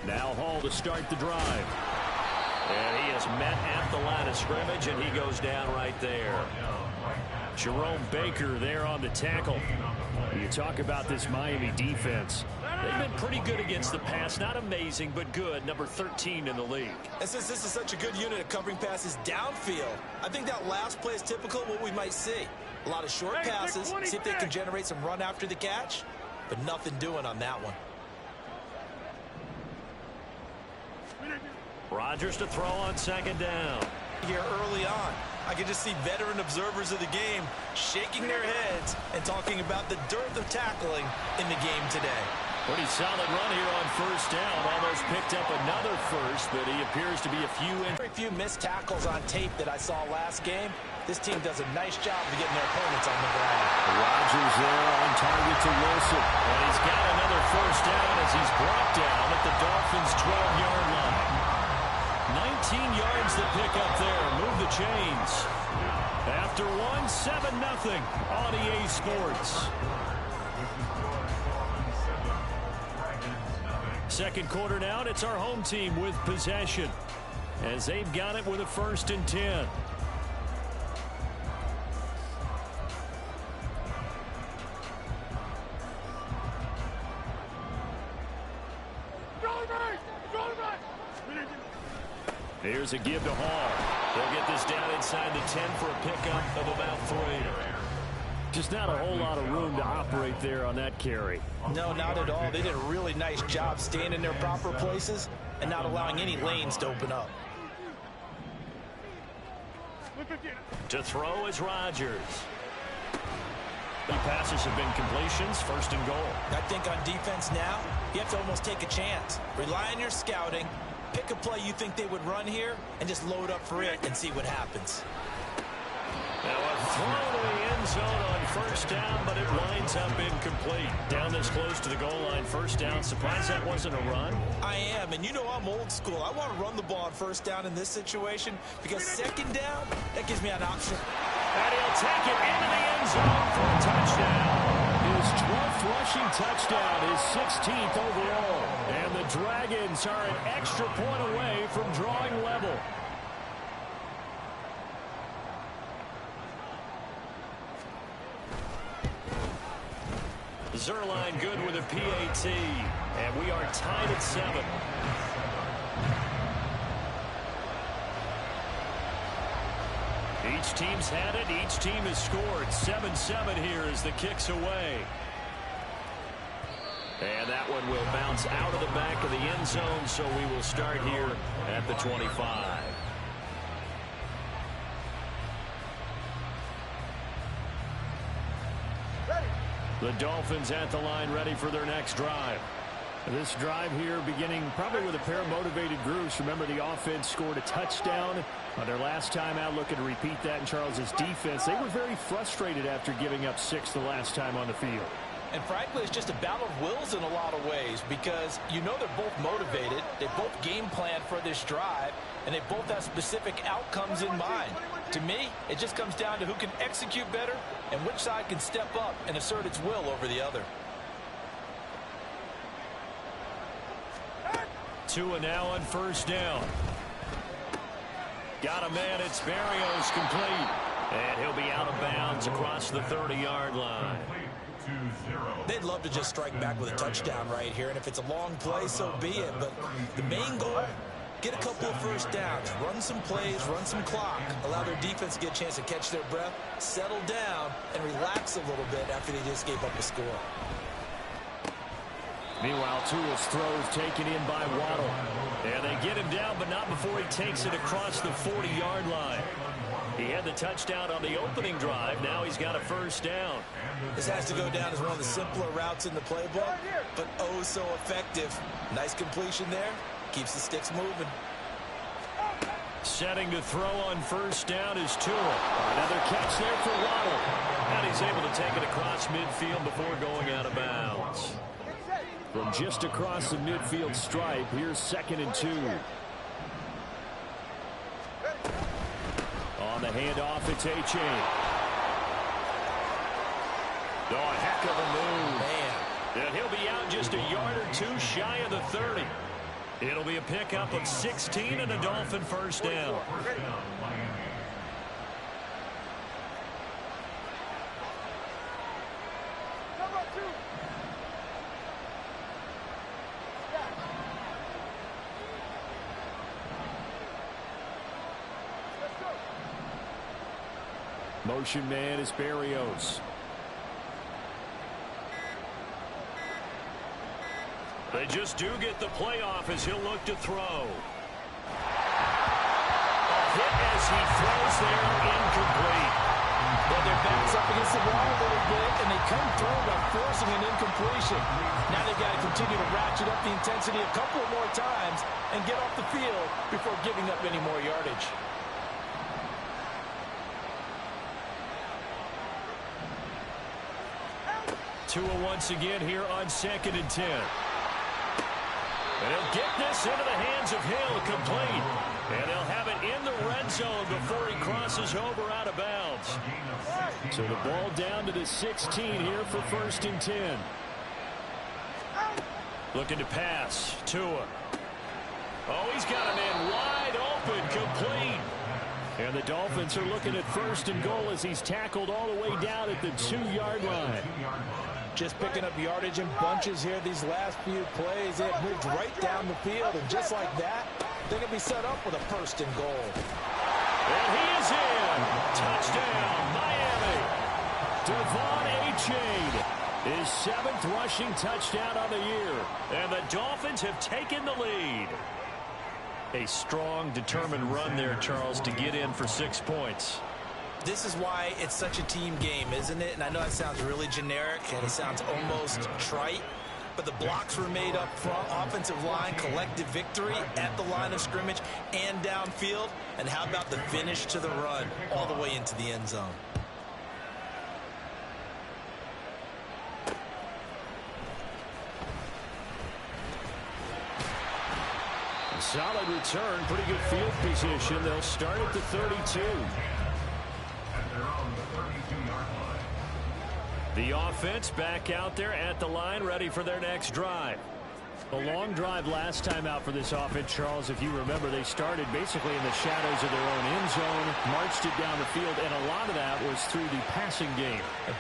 Now Hall to start the drive. And he is met at the line of scrimmage, and he goes down right there. Jerome Baker there on the tackle. You talk about this Miami defense. They've been pretty good against the pass. Not amazing, but good. Number 13 in the league. And since this is such a good unit at covering passes downfield, I think that last play is typical of what we might see. A lot of short passes, see if they can generate some run after the catch, but nothing doing on that one. Rodgers to throw on second down. Here early on, I can just see veteran observers of the game shaking their heads and talking about the dearth of tackling in the game today. Pretty solid run here on first down. Almost picked up another first, but he appears to be very few missed tackles on tape that I saw last game. This team does a nice job of getting their opponents on the ground. Rodgers there on target to Wilson. And he's got another first down as he's brought down at the Dolphins' 12-yard line. 19 yards to pick up there. Move the chains. After one, 7-0 on EA Sports. Second quarter now, and it's our home team with possession as they've got it with a 1st and 10. Here's a give to Hall. They'll get this down inside the 10 for a pickup of about 3. Just not a whole lot of room to operate there on that carry. No, not at all. They did a really nice job staying in their proper places and not allowing any lanes to open up. To throw is Rodgers. The passes have been completions, 1st and goal. I think on defense now, you have to almost take a chance. Rely on your scouting. Pick a play you think they would run here and just load up for it and see what happens. Now a throw to the end zone on first down, but it winds up incomplete. Down this close to the goal line, first down. Surprised that wasn't a run? I am, and you know I'm old school. I want to run the ball on first down in this situation because second down, that gives me an option. And he'll take it into the end zone for a touchdown. His 12th rushing touchdown, his 16th overall. And the Dragons are an extra point away from drawing level. Zerline good with a PAT. And we are tied at 7. Each team's had it. Each team has scored. 7-7 here as the kick's away. And that one will bounce out of the back of the end zone, so we will start here at the 25. The Dolphins at the line ready for their next drive. This drive here beginning probably with a pair of motivated groups. Remember, the offense scored a touchdown on their last time out. Looking to repeat that in Charles's defense. They were very frustrated after giving up 6 the last time on the field. And frankly, it's just a battle of wills in a lot of ways because you know they're both motivated. They both game plan for this drive, and they both have specific outcomes in mind. To me, it just comes down to who can execute better and which side can step up and assert its will over the other. Tua now on first down. Got a man, it's Barrios complete. And he'll be out of bounds across the 30-yard line. They'd love to just strike back with a touchdown right here, and if it's a long play, so be it. But the main goal, get a couple of first downs, run some plays, run some clock, allow their defense to get a chance to catch their breath, settle down, and relax a little bit after they just gave up a score. Meanwhile, Tua's throws taken in by Waddle. And they get him down, but not before he takes it across the 40-yard line. He had the touchdown on the opening drive. Now he's got a first down. This has to go down as one of the simpler routes in the playbook, but oh so effective. Nice completion there. Keeps the sticks moving. Setting to throw on first down is Tua. Another catch there for Waddle. And he's able to take it across midfield before going out of bounds. From just across the midfield stripe, here's 2nd and 2. On the handoff, it's A-Chain. Oh, heck of a move. Man. And he'll be out just a yard or two shy of the 30. It'll be a pickup of 16 and a Dolphin first down. Motion man is Berrios. They just do get the playoff as he'll look to throw. A hit as he throws there, incomplete. Well, their back's up against the wall a little bit, and they come through by forcing an incompletion. Now they've got to continue to ratchet up the intensity a couple more times and get off the field before giving up any more yardage. Tua once again here on 2nd and 10. And he'll get this into the hands of Hill, complete. And they'll have it in the red zone before he crosses over out of bounds. So the ball down to the 16 here for 1st and 10. Looking to pass. Tua. Oh, he's got a man wide open, complete. And the Dolphins are looking at 1st and goal as he's tackled all the way down at the 2-yard line. Just picking up yardage in bunches here these last few plays. They have moved right down the field, and just like that, they can be set up with a 1st and goal. And he is in. Touchdown, Miami. Devon A-Chain, his 7th rushing touchdown on the year. And the Dolphins have taken the lead. A strong, determined run there, Charles, to get in for 6 points. This is why it's such a team game, isn't it? And I know it sounds really generic and it sounds almost trite, but the blocks were made up front, offensive line, collective victory at the line of scrimmage and downfield. And how about the finish to the run all the way into the end zone? Solid return, pretty good field position. They'll start at the 32. The offense back out there at the line, ready for their next drive. A long drive last time out for this offense, Charles. If you remember, they started basically in the shadows of their own end zone, marched it down the field, and a lot of that was through the passing game. And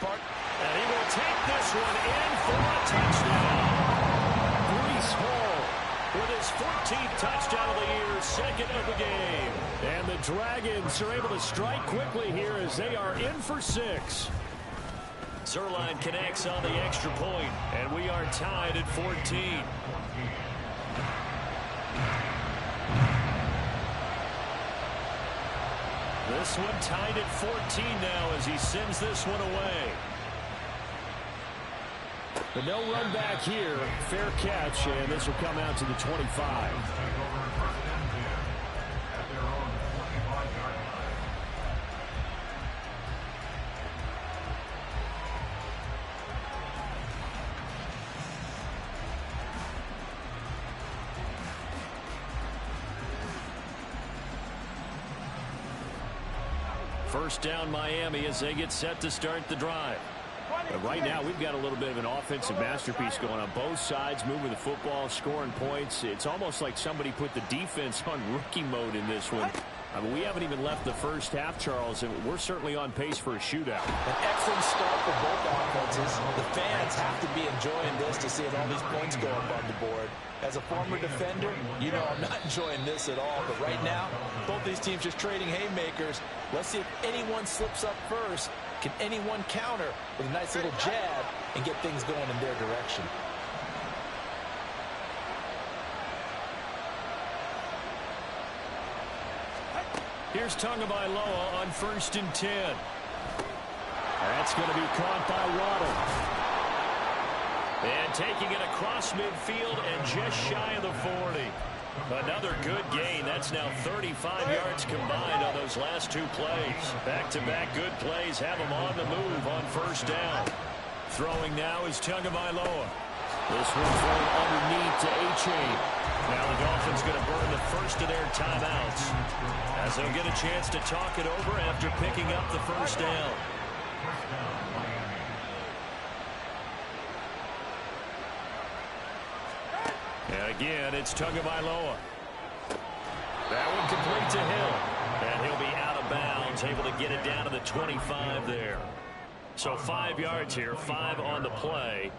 he will take this one in for a touchdown. Breece Hall with his 14th touchdown of the year, 2nd of the game. And the Dragons are able to strike quickly here as they are in for 6. Zerline connects on the extra point, and we are tied at 14. This one tied at 14 now as he sends this one away. But no run back here. Fair catch, and this will come out to the 25. First down Miami as they get set to start the drive. But right now we've got a little bit of an offensive masterpiece going on both sides, moving the football, scoring points. It's almost like somebody put the defense on rookie mode in this one. I mean, we haven't even left the first half, Charles, and we're certainly on pace for a shootout. An excellent start for both offenses. The fans have to be enjoying this to see all these points go up on the board. As a former defender, you know I'm not enjoying this at all. But right now, both these teams just trading haymakers. Let's see if anyone slips up first. Can anyone counter with a nice little jab and get things going in their direction? Here's Tagovailoa on 1st and 10. That's going to be caught by Waddle. And taking it across midfield and just shy of the 40. Another good gain. That's now 35 yards combined on those last two plays. Back-to-back good plays have them on the move on 1st down. Throwing now is Tagovailoa. This one thrown underneath to A-Chain. Now the Dolphins going to burn the first of their timeouts as they'll get a chance to talk it over after picking up the 1st down. And again, it's Tagovailoa. That one complete to Hill. And he'll be out of bounds, able to get it down to the 25 there. So 5 yards here, 5 on the play.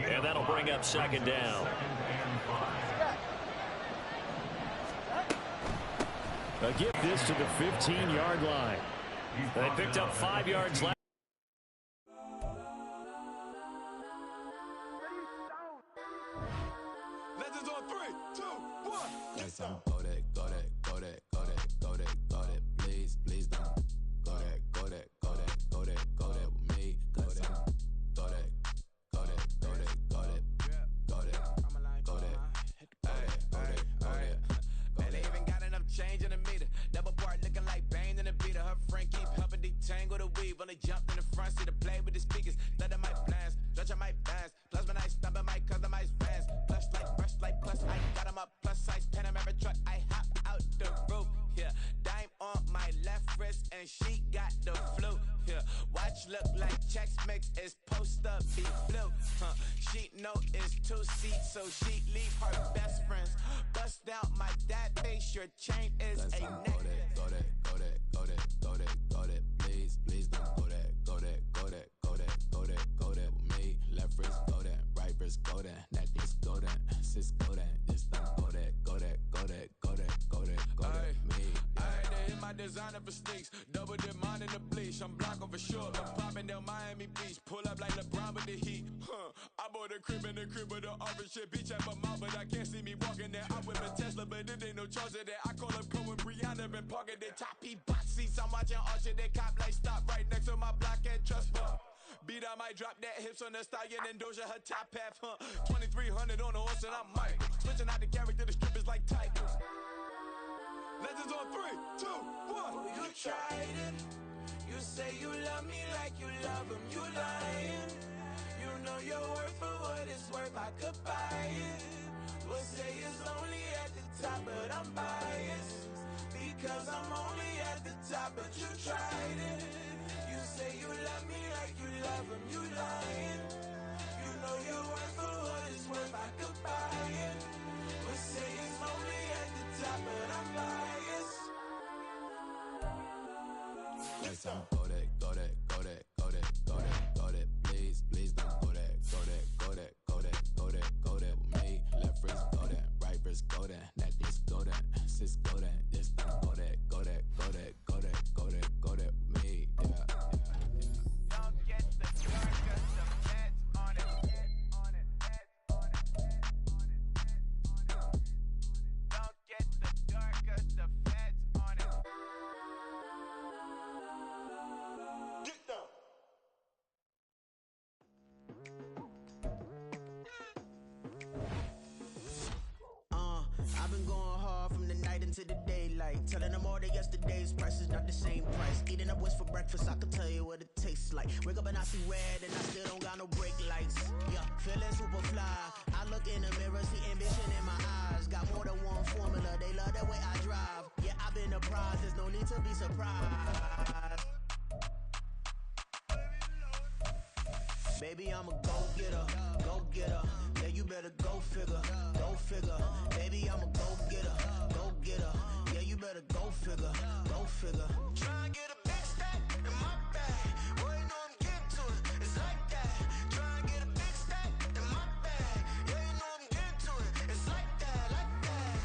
And that'll bring up 2nd down. Give this to the 15-yard line. They picked up 5 yards left. Legends on 3, 2, 1. Yes, I'm go that, go that, go that, go that, go that, go that. Please, please don't go that, go that, go that, go that, go that with me. Go that, go that, go that, go that, go that, go that, go that, go that. Man, they even got enough change in the meter. Double part looking like Bane in the beater. Her friend keep helping detangle the weave. Only jumped in the front seat to play with the speakers. Let my plans, stretch on my bands. Plus when I stumble, my customized vans. Plus like plus I got them up. Plus size Panamera truck. I hop out the roof. Yeah, dime on my left wrist and she got the flu. Yeah, watch look like checks mix is post up be blue. She know it's 2 seats, so she leave her best friends. Bust out my dad face. Your chain is a neck. Go that, go that, go that, go that, go that. Please, please don't go that, go that, go that, go that, go that, go that with me. Left wrist go that, right wrist go that, necklace go that, sis go that, just don't go that, go that, go that, go that, go that, go that with me. I hit my designer for sneaks, double dip mine in the bleach. I'm Blanco for sure. I'm popping down Miami Beach, pull up like LeBron with the heat. I bought a crib in the crib with the office shit. Beach at my mouth, but I can't see me walking there. I whip a Tesla, but it ain't no charge of that. I call up Cohen, Brianna, been parking the top P box seats. I'm watching Archer, they cop like stop right next to my block and trust fund. Beat, I might drop that hips on the stallion and Doja her top half, 2300 on the horse and I'm Mike. Switching out the character, the strip is like Tigers. Legends on 3, 2, 1. Oh, you tried it. You say you love me like you love him. You lying. You know your worth for what it's worth. I could buy it. We'll say it's only at the top, but I'm biased because I'm only at the top. But you tried it. You say you love me like you love him. You lying. You know your worth for what it's worth. I could buy it. We'll say it's only at the top, but I'm biased. Yes, I'm go that, go that, go that, go that, go that, go that. Please, please don't go that, go that, go that, go that, go that, go that with me. Left wrist go that, right wrist go that, necklace go that, sis go that, just don't go that, go that, go that, go that, go that, go that with me. Yeah. Don't get the dark, cause the feds on it. Don't get the dark, cause the feds on it. Get down. I've been going hard from the night into the daylight. Telling them all that yesterday's price is not the same price. Eating up what's for breakfast, I can tell you what it tastes like. Wake up and I see red and I still don't got no brake lights. Yeah, feeling super fly. I look in the mirror, see ambition in my eyes. Got more than one formula, they love the way I drive. Yeah, I've been apprised, there's no need to be surprised. Baby, I'm a go-getter, go-getter. Yeah, you better go figure, go figure. Baby, I'm a go-getter, go-getter. Yeah, you better go figure, go figure. Try and get a big stack in my bag. Boy, you know I'm getting to it, it's like that. Try and get a big stack in my bag. Yeah, you know I'm getting to it, it's like that, like that.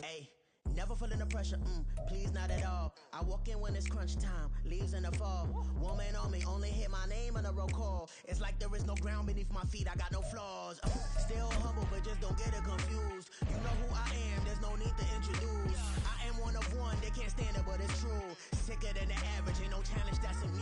Hey, never feeling the pressure, please not at all. I walk in when it's crunch time, leaves in the fall. Woman on me, only hit my name on the road. hero call. It's like there is no ground beneath my feet, I got no flaws. Still humble, but just don't get it confused. You know who I am, there's no need to introduce. I am one of one, they can't stand it, but it's true. Sicker than the average, ain't no challenge that's immune.